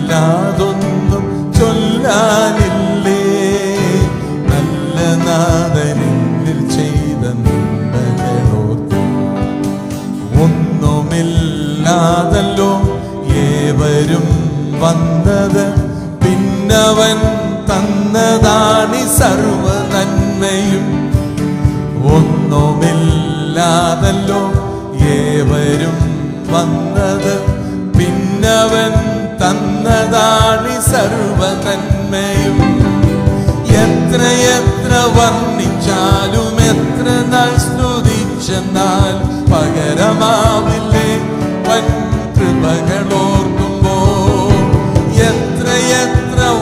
അല്ലാതൊന്നും ചൊല്ലാനില്ലേ. നല്ല നാഥനിൽ ചെയ്ത നന്മകളോർത്ത് ഒന്നുമില്ലാതല്ലോ ഏവരും വന്നത്. പിന്നവൻ തന്നതാണി സർവ നന്മയും. ഒന്നുമില്ലാതല്ലോ ഏവരും വന്നത്. പിന്നവൻ തന്നതാണി സർവ നന്മയും. എത്ര വർണ്ണിച്ചാലും എത്ര നാൾ സ്തുതിച്ചെന്നാൽ പകരമാവില്ലേ വൻ കൃപകളോർക്കുമ്പോൾ. എത്ര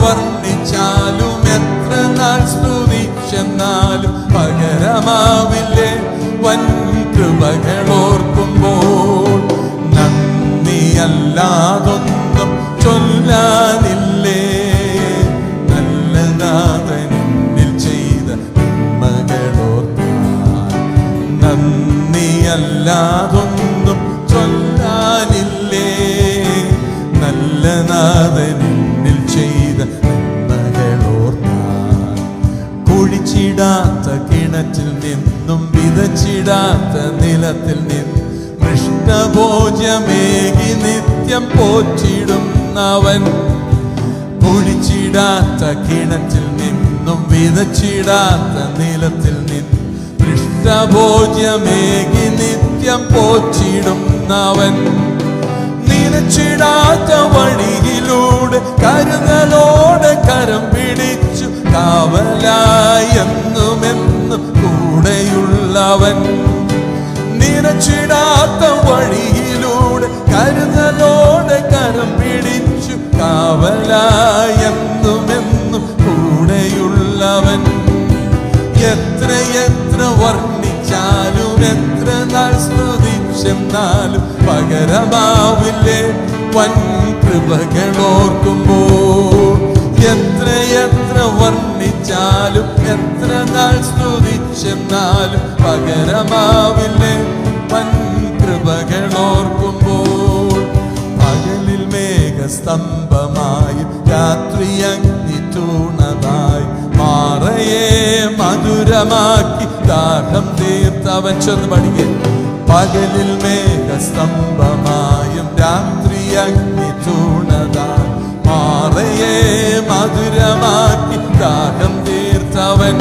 വർണ്ണിച്ചാലും എത്ര നാൾ സ്തുതിച്ചെന്നാലും പകരമാവില്ലേ വൻ കൃപകളോർക്കുമ്പോൾ. നന്ദിയല്ലാതൊന്നും ചൊല്ലാനില്ലേ. നല്ല നാഥനിൽ ചെയ്ത നന്മകളോർത്താൽ. നന്ദിയല്ലാതൊന്നും ചൊല്ലാനില്ലേ. നല്ല നാഥനിൽ ചെയ്ത നന്മകളോർത്താൽ. കുഴിച്ചിടാത്ത കിണറ്റിൽ നിന്നും വിതച്ചിടാത്ത നിലത്തിൽ നിന്നും കൃഷ്ണഭോജ്യമേകി നിത്യം പോറ്റിടുന്നവൻ. കുഴിച്ചിടാത്ത കിണറ്റിൽ നിന്നും വിതച്ചിടാത്ത നിലത്തിൽ നിന്നും കൃഷ്ണഭോജ്യമേകി നിത്യം പോറ്റിടുന്നവൻ. നിലച്ചിടാത്ത വഴിയിലൂടെ കരുതലോടെ കരം പിടിച്ചു കാവലായി എന്നുമെന്നും കൂടെയുള്ളവൻ. നിലച്ചിടാത്ത വഴിയിലൂടെ കരുതലോടെ കരം പിടിച്ചു കാവലായി എന്നുമെന്നും കൂടെയുള്ളവൻ. എത്ര വർണ്ണിച്ചാലും എത്ര നാൾ സ്തുതിച്ചെന്നാലും പകരമാവില്ലേ വൻ കൃപകളോർക്കുമ്പോൾ. എത്ര വർണ്ണിച്ചാലും എത്ര നാൾ സ്തുതിച്ചെന്നാലും പകരമാവില്ലേ വൻ കൃപകളോർക്കുമ്പോൾ. പകലിൽ മേഘസ്തംഭമായും രാത്രി അഗ്നിത്തൂണതായി മാറയെ മധുരമാക്കി ദാഹം തീർത്തവൻ. ചെന്ന് പഠിക്കേ. പകലിൽ മേഘസ്തംഭമായും രാത്രി അഗ്നിത്തൂണതായി മാറയെ മധുരമാക്കി ദാഹം തീർത്തവൻ.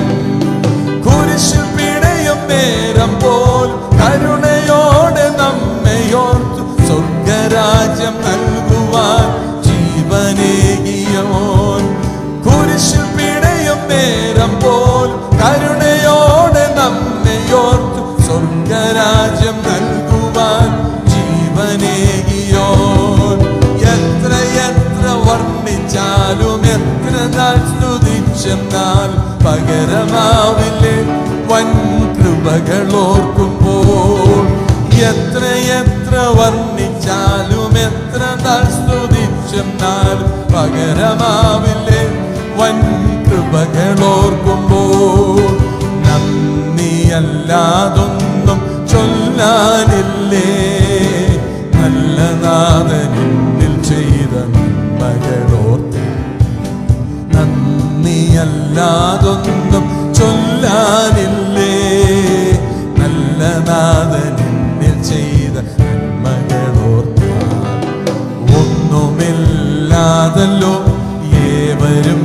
കുരിശിൽ പിടയും നേരം പോൽ കരുണയോടെ നമ്മയോർത്തു സ്വർഗരാജ്യം നൽകുവാൻ ജീവനേകിയോൻ. കുരിശിൽ പിടയും നേരം പോൽ കരുണയോടെ നമ്മയോർത്തു സ്വർഗരാജ്യം നൽകുവാൻ ജീവനേകിയോൻ. എത്ര വർണ്ണിച്ചാലും എത്ര നാൾ സ്തുതിച്ചെന്നാൽ പകരമാവില്ലേ വൻ കൃപകളോർക്കുമ്പോൾ. എത്ര വർണ്ണിച്ചാലും എത്ര നാൾ സ്തുതിച്ചെന്നാലും പകരമാവില്ലേ വൻ കൃപകളോർക്കുമ്പോൾ. നന്ദിയല്ലാതൊന്നും ചൊല്ലാനില്ലേ. നല്ല നാഥനിൽ ചെയ്ത നന്മകളോർത്ത്. നന്ദിയല്ലാതൊന്നും ചൊല്ലാനില്ലേ. നല്ല നാഥനിൽ ചെയ്ത നന്മകളോർത്ത്. ഒന്നുമില്ലാതല്ലോ ഏവരും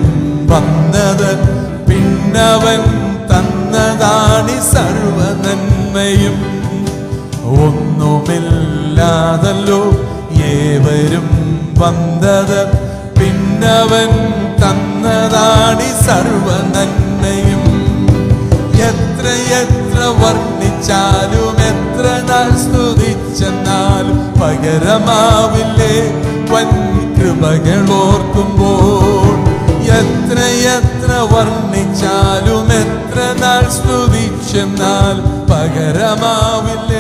വന്നത്. പിന്നവൻ തന്നതാണി സർവ നന്മയും. ഒന്നുമില്ലാതല്ലോ ഏവരും വന്നത്. പിന്നവൻ തന്നതാണി സർവ നന്മയും. എത്ര വർണ്ണിച്ചാലും എത്ര നാൾ സ്തുതിച്ചെന്നാലും പകരമാവില്ലേ വൻ കൃപകളോർക്കുമ്പോൾ. എത്ര വർണ്ണിച്ചാലും എത്ര നാൾ സ്തുതിച്ചെന്നാൽ പകരമാവില്ലേ